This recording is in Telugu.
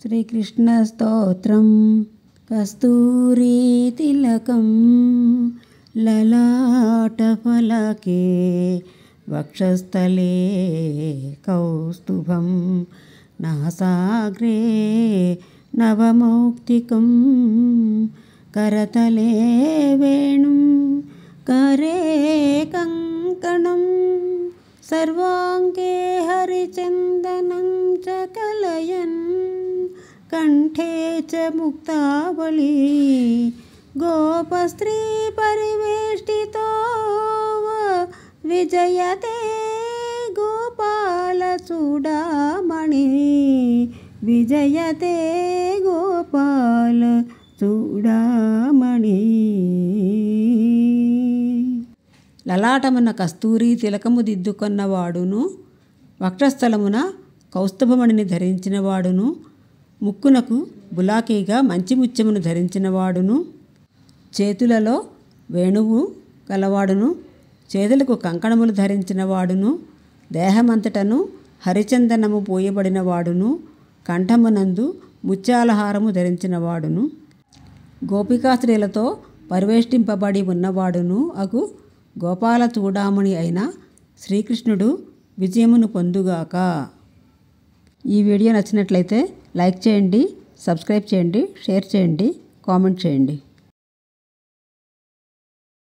శ్రీకృష్ణస్తోత్రం కస్తూరీ తిలకం లలాటఫలకే వక్షస్థలే కౌస్తుభం నాసాగ్రే నవమౌక్తికం కరతలే వేణుం करे कंकणं सर्वांगे हरिचंदनं च कलयन् कंठे च मुक्तावली गोपस्त्री परिवेष्टितो विजयते गोपालचूडामणि विजयते गोपालचूडामणि లలాటమున కస్తూరి తిలకము దిద్దుకొన్నవాడును వక్షస్థలమున కౌస్తుభమణిని ధరించినవాడును ముక్కునకు బులాకీగా మంచి ముత్యమును ధరించినవాడును చేతులలో వేణువు గలవాడును చేతులకు కంకణములు ధరించినవాడును దేహమంతటను హరిచందనము పోయబడినవాడును కంఠమునందు ముత్యాలహారము ధరించినవాడును గోపికాస్త్రీలతో పరివేష్టింపబడి ఉన్నవాడును అగు గోపాల చూడామణి అయిన శ్రీకృష్ణుడు విజయమును పొందుగాక. ఈ వీడియో నచ్చినట్లయితే లైక్ చేయండి, సబ్స్క్రైబ్ చేయండి, షేర్ చేయండి, కామెంట్ చేయండి.